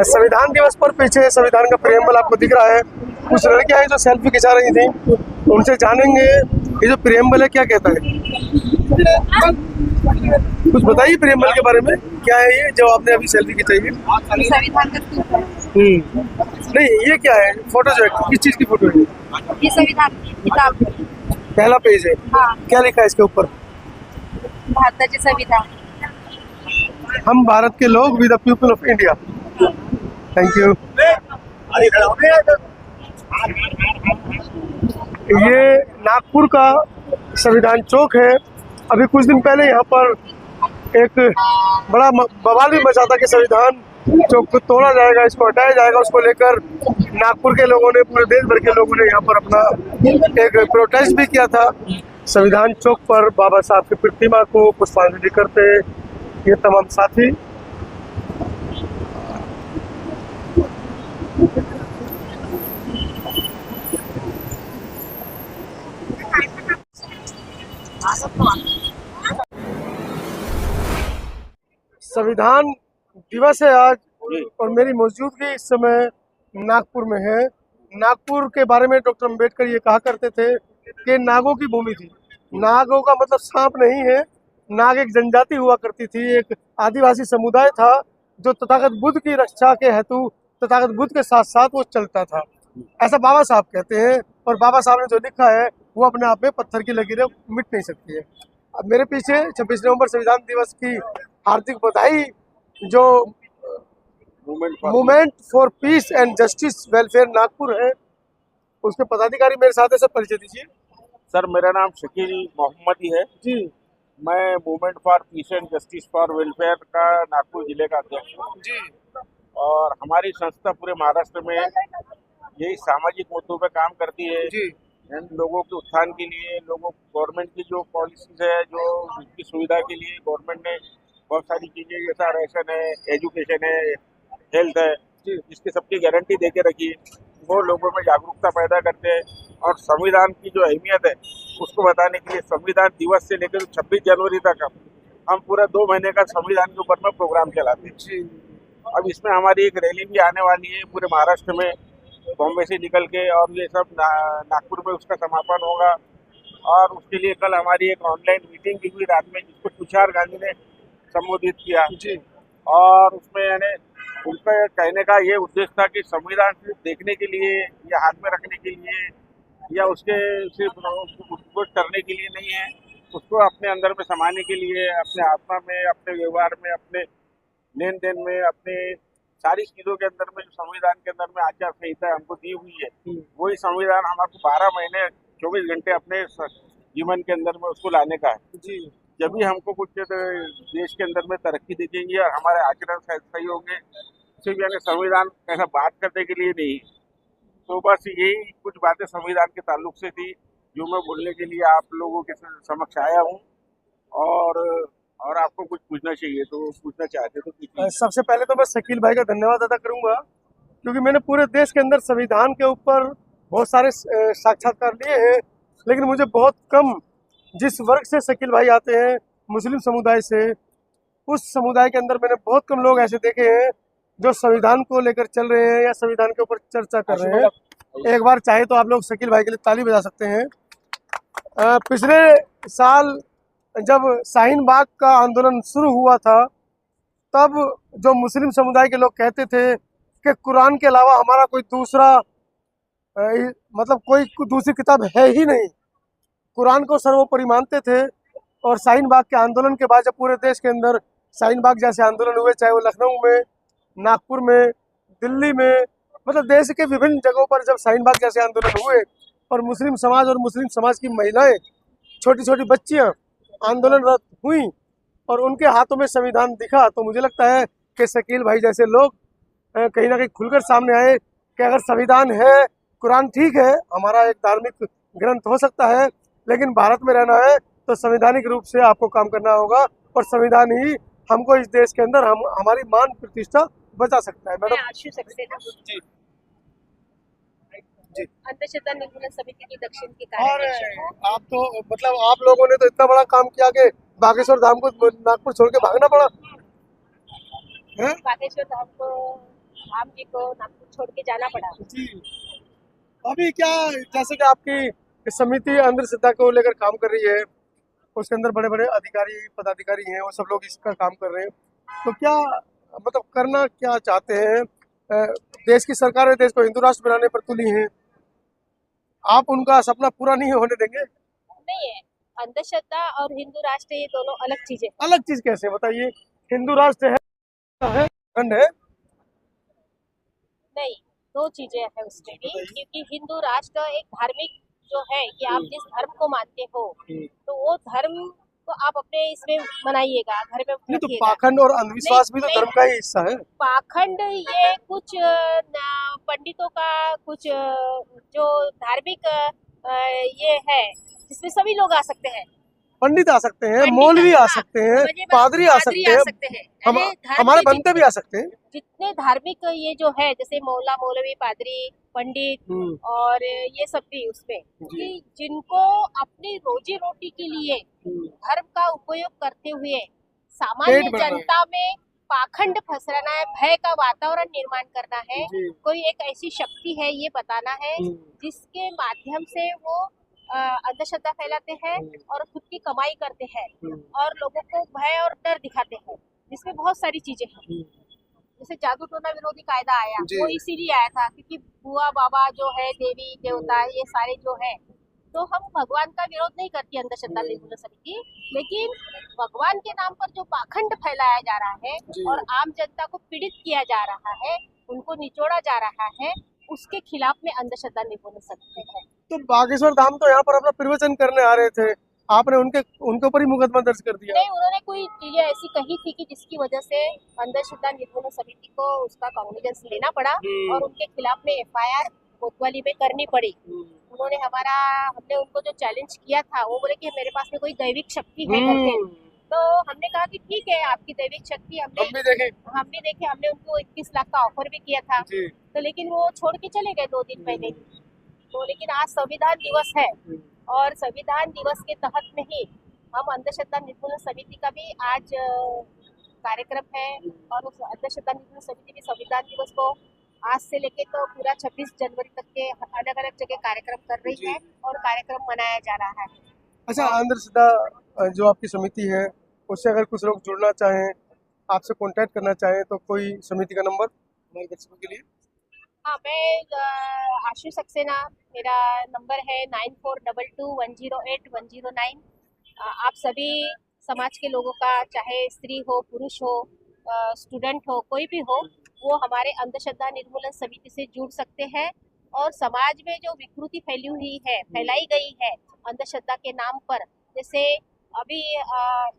संविधान दिवस पर पीछे संविधान का प्रेम्बल आपको दिख रहा है। कुछ लड़कियां हैं जो सेल्फी खिंचा रही थी, उनसे जानेंगे ये जो प्रेम्बल है क्या कहता है। कुछ बताइए प्रेम्बल के बारे में, क्या है ये जो आपने अभी सेल्फी खिंचाई है। संविधान का स्तूप है। नहीं, ये क्या है फोटो जो है, किस चीज की फोटो है। ये संविधान की किताब है। पहला पेज है। हाँ, क्या लिखा है इसके ऊपर। भारताचे संविधान। हम भारत के लोग with the people of India. Thank you. ये नागपुर का संविधान चौक है। अभी कुछ दिन पहले यहाँ पर एक बड़ा बवाल भी मचा था कि संविधान चौक को तोड़ा जाएगा, इसको हटाया जाएगा। उसको लेकर नागपुर के लोगों ने, पूरे देश भर के लोगों ने यहाँ पर अपना एक प्रोटेस्ट भी किया था। संविधान चौक पर बाबा साहब की प्रतिमा को पुष्पांजलि करते ये तमाम साथी। संविधान दिवस है आज और मेरी मौजूदगी इस समय नागपुर में है। नागपुर के बारे में डॉक्टर अम्बेडकर ये कहा करते थे कि नागों की भूमि थी। नागों का मतलब सांप नहीं है। नाग एक जनजाति हुआ करती थी, एक आदिवासी समुदाय था जो तथागत बुद्ध की रक्षा के हेतु तथागत बुद्ध के साथ साथ वो चलता था, ऐसा बाबा साहब कहते हैं। और बाबा साहब ने जो लिखा है वो अपने आप में पत्थर की लकीरें मिट नहीं सकती है। अब मेरे पीछे 26 नवंबर संविधान दिवस की हार्दिक बधाई जो movement for piece and justice welfare Nagpur है, उसके पदाधिकारी मेरे साथ है। सब परिचय दीजिए। सर, मेरा नाम शकील मोहम्मदी है जी मैं movement for piece and justice for welfare का नागपुर जिले का अध्यक्ष हूँ। जी और हमारी संस्था पूरे महाराष्ट्र में यही सामाजिक मुद्दों पे काम करती है। जी इन लोगों के उत्थान के लिए, लोगों गवर्नमेंट की जो पॉलिसीज है, जो उनकी सुविधा के लिए गवर्नमेंट ने बहुत सारी चीजें, जैसा राशन है, एजुकेशन है, हेल्थ है, जिसकी सबकी गारंटी दे के रखी है, वो लोगों में जागरूकता पैदा करते हैं। और संविधान की जो अहमियत है उसको बताने के लिए संविधान दिवस से लेकर 26 जनवरी तक हम पूरा 2 महीने का संविधान के ऊपर में प्रोग्राम चलाते हैं। जी अब इसमें हमारी एक रैली भी आने वाली है पूरे महाराष्ट्र में, बॉम्बे से निकल के, और ये सब नागपुर में उसका समापन होगा। और उसके लिए कल हमारी एक ऑनलाइन मीटिंग भी हुई रात में, जिसको तुषार गांधी ने संबोधित किया। जी और उसमें यानी उनका कहने का ये उद्देश्य था कि संविधान सिर्फ देखने के लिए या हाथ में रखने के लिए या उसके सिर्फ उसको करने के लिए नहीं है, उसको अपने अंदर में समाने के लिए, अपने आत्मा में, अपने व्यवहार में, अपने लेन देन में, अपने सारी चीजों के अंदर में जो संविधान के अंदर में आचार संहिता हमको दी हुई है, वही संविधान हमारे 12 महीने 24 घंटे अपने जीवन के अंदर में उसको लाने का है। जी जब भी हमको कुछ देश के अंदर में तरक्की दिखेंगी और हमारे आचरण सही होंगे, सिर्फ यानी संविधान ऐसा बात करने के लिए नहीं। तो बस यही कुछ बातें संविधान के ताल्लुक से थी जो मैं बोलने के लिए आप लोगों के समक्ष आया हूँ। और आपको कुछ पूछना चाहिए तो पूछना चाहते तो पूछिए। सबसे पहले तो मैं शकील भाई का धन्यवाद अदा करूंगा, क्योंकि मैंने पूरे देश के अंदर संविधान के ऊपर बहुत सारे साक्षात्कार लिए हैं, लेकिन मुझे बहुत कम, जिस वर्ग से शकील भाई आते हैं, मुस्लिम समुदाय से, उस समुदाय के अंदर मैंने बहुत कम लोग ऐसे देखे हैं जो संविधान को लेकर चल रहे हैं या संविधान के ऊपर चर्चा कर रहे हैं। एक बार चाहे तो आप लोग शकील भाई के लिए ताली बजा सकते हैं। पिछले साल जब शाहीन बाग का आंदोलन शुरू हुआ था, तब जो मुस्लिम समुदाय के लोग कहते थे कि कुरान के अलावा हमारा कोई दूसरा मतलब कोई दूसरी किताब है ही नहीं, कुरान को सर्वोपरि मानते थे। और शाहीन बाग के आंदोलन के बाद जब पूरे देश के अंदर शाहीन बाग जैसे आंदोलन हुए, चाहे वो लखनऊ में, नागपुर में, दिल्ली में, मतलब देश के विभिन्न जगहों पर जब शाहीन बाग जैसे आंदोलन हुए और मुस्लिम समाज और मुस्लिम समाज की महिलाएं, छोटी छोटी बच्चियां आंदोलनरत हुई और उनके हाथों में संविधान दिखा, तो मुझे लगता है कि शकील भाई जैसे लोग कहीं ना कहीं खुलकर सामने आए कि अगर संविधान है, कुरान ठीक है, हमारा एक धार्मिक ग्रंथ हो सकता है, लेकिन भारत में रहना है तो संवैधानिक रूप से आपको काम करना होगा और संविधान ही हमको इस देश के अंदर हमारी मान प्रतिष्ठा बचा सकता है। मैडम आशु सक्सेना जी जी। अंधश्रद्धा निर्मूलन समिति की दक्षिण की और कार्याध्यक्ष हूँ। आप तो मतलब आप लोगों ने तो इतना बड़ा काम किया कि बागेश्वर धाम को नागपुर छोड़ के भागना पड़ा है? बागेश्वर धाम को आप जी को नागपुर छोड़ के जाना पड़ा। जी। अभी क्या, जैसे कि आपकी समिति अंधश्रद्धा को लेकर काम कर रही है, उसके अंदर बड़े बड़े अधिकारी पदाधिकारी हैं, वो सब लोग इसका काम कर रहे हैं, तो क्या मतलब करना क्या चाहते हैं? देश की सरकार है, देश को हिंदू राष्ट्र बनाने पर तुली है, आप उनका सपना पूरा नहीं होने देंगे? नहीं है, अंधश्रद्धा और हिंदू राष्ट्र ये दोनों अलग चीजें। अलग चीज कैसे बताइए? हिंदू राष्ट्र है, खंड है। नहीं, दो चीजें हैं उसमें भी, क्योंकि हिंदू राष्ट्र एक धार्मिक जो है कि आप जिस धर्म को मानते हो तो वो धर्म को आप अपने इसमें मनाइएगा, घर में नहीं तो रखिएगा। पाखंड और अंधविश्वास भी तो नहीं, धर्म का ही हिस्सा है। पाखंड ये कुछ पंडितों का कुछ जो धार्मिक ये है जिसमें सभी लोग आ सकते हैं। पंडित आ सकते हैं, पंडित मौलवी आ हाँ, सकते हैं, समझिए, पादरी आ सकते हैं, हम हमारे बनते भी आ सकते हैं। जितने धार्मिक ये जो है जैसे मौला मौलवी पादरी पंडित और ये सब भी उसमें कि जिनको अपनी रोजी रोटी के लिए धर्म का उपयोग करते हुए सामान्य जनता में पाखंड फैलाना है, भय का वातावरण निर्माण करना है, कोई एक ऐसी शक्ति है ये बताना है जिसके माध्यम से वो अंधश्रद्धा फैलाते हैं और खुद की कमाई करते हैं और लोगों को भय और डर दिखाते हैं, जिसमें बहुत सारी चीजें हैं। जैसे जादू टोना विरोधी कायदा आया, वो इसीलिए आया था क्योंकि बुआ बाबा जो है, देवी देवता ये सारे जो है, तो हम भगवान का विरोध नहीं करती अंधश्रद्धा निर्मूलन समिति, लेकिन भगवान के नाम पर जो पाखंड फैलाया जा रहा है और आम जनता को पीड़ित किया जा रहा है, उनको निचोड़ा जा रहा है, उसके खिलाफ में अंधश्रद्धा निर्मूलन समिति है। तो बागेश्वर धाम तो यहाँ पर अपना प्रवचन करने आ रहे थे, आपने उनके ऊपर ही मुकदमा दर्ज कर दिया? नहीं, उन्होंने कोई चीजें ऐसी कही थी कि जिसकी वजह से अंधश्रद्धा निर्मूलन समिति को उसका कॉग्निजेंस लेना पड़ा और उनके खिलाफ में FIR कोतवाली में करनी पड़ी। उन्होंने हमने उनको जो चैलेंज किया था, वो बोले कि मेरे पास में कोई दैविक शक्ति है करके, तो हमने कहा कि ठीक है आपकी दैविक शक्ति हम भी देखे, हमने उनको 21 लाख का ऑफर भी किया था, तो लेकिन वो छोड़ के चले गए 2 दिन पहले। तो लेकिन आज संविधान दिवस है और संविधान दिवस के तहत में ही हम अंधश्रद्धा निर्मूलन समिति का भी आज कार्यक्रम है और उस अंधश्रद्धा निर्मूलन समिति भी संविधान दिवस को आज से लेके तो पूरा 26 जनवरी तक के अलग अलग जगह कार्यक्रम कर रही है और कार्यक्रम मनाया जा रहा है। अच्छा, अंधश्रद्धा जो आपकी समिति है उससे अगर कुछ लोग जुड़ना चाहें, आपसे कांटेक्ट करना चाहें, तो कोई समिति का नंबर हमारे दर्शकों के लिए? हाँ, मैं आशु सक्सेना, मेरा नंबर है 9422108109। आप सभी समाज के लोगों का, चाहे स्त्री हो पुरुष हो स्टूडेंट हो कोई भी हो, वो हमारे अंधश्रद्धा निर्मूलन समिति से जुड़ सकते हैं और समाज में जो विकृति फैलाई गई है अंधश्रद्धा के नाम पर, जैसे अभी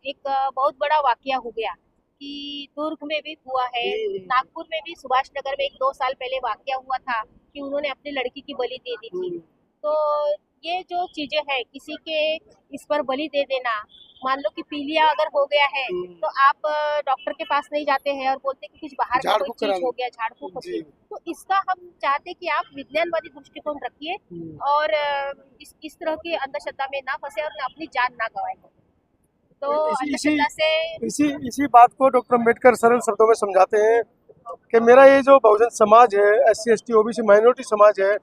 एक बहुत बड़ा वाकया हो गया कि दुर्ग में भी हुआ है, नागपुर में भी सुभाष नगर में 1-2 साल पहले वाकया हुआ था कि उन्होंने अपनी लड़की की बलि दे दी थी। तो ये जो चीजें हैं, किसी के इस पर बलि दे देना, मान लो कि पीलिया अगर हो गया है तो आप डॉक्टर के पास नहीं जाते हैं और बोलते कि कुछ बाहर का कोई चीज हो गया, झाड़ फूक होती है। तो इसका हम चाहते कि आप विज्ञानवादी दृष्टिकोण रखिए और इस तरह की अंधश्रद्धा में ना फंसे और अपनी जान ना गवाएं। तो इसी बात को डॉक्टर अम्बेडकर सरल शब्दों में समझाते हैं कि मेरा ये जो बहुजन समाज है, SC ST OBC माइनॉरिटी समाज है,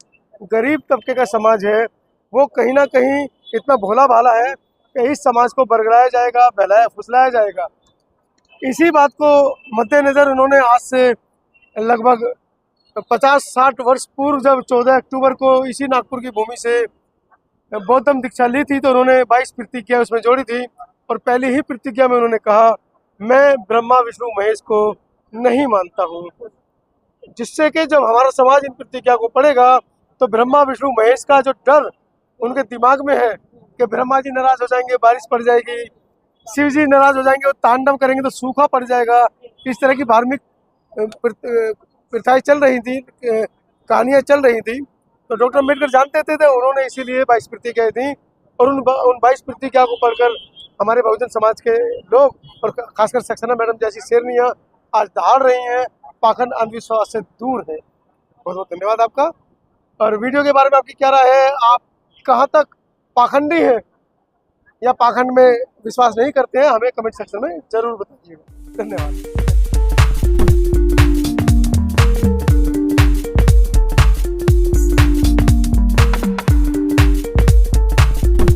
गरीब तबके का समाज है, वो कहीं ना कहीं इतना भोला भाला है कि इस समाज को बरगलाया जाएगा, बहलाया फुसलाया जाएगा। इसी बात को मद्देनजर उन्होंने आज से लगभग 50-60 वर्ष पूर्व, जब 14 अक्टूबर को इसी नागपुर की भूमि से बौद्धम दीक्षा ली थी, तो उन्होंने 22 प्रतिज्ञा उसमें जोड़ी थी और पहली ही प्रतिज्ञा में उन्होंने कहा, मैं ब्रह्मा विष्णु महेश को नहीं मानता हूँ। जिससे कि जब हमारा समाज इन प्रतिज्ञा को पढ़ेगा तो ब्रह्मा विष्णु महेश का जो डर उनके दिमाग में है कि ब्रह्मा जी नाराज हो जाएंगे, बारिश पड़ जाएगी, शिव जी नाराज हो जाएंगे, वो तांडव करेंगे तो सूखा पड़ जाएगा, इस तरह की धार्मिक प्रथाएं चल रही थी, कहानियाँ चल रही थी। तो डॉक्टर अम्बेडकर जानते थे, उन्होंने इसीलिए 22 प्रतिज्ञाएं दी और उन 22 प्रतिज्ञा को पढ़कर हमारे बहुजन समाज के लोग और खासकर सक्सेना मैडम जैसी शेरनियाँ आज दहाड़ रही हैं, पाखंड अंधविश्वास से दूर है। बहुत बहुत धन्यवाद आपका। और वीडियो के बारे में आपकी क्या राय है? आप कहाँ तक पाखंडी हैं या पाखंड में विश्वास नहीं करते हैं? हमें कमेंट सेक्शन में जरूर बताइएगा। धन्यवाद।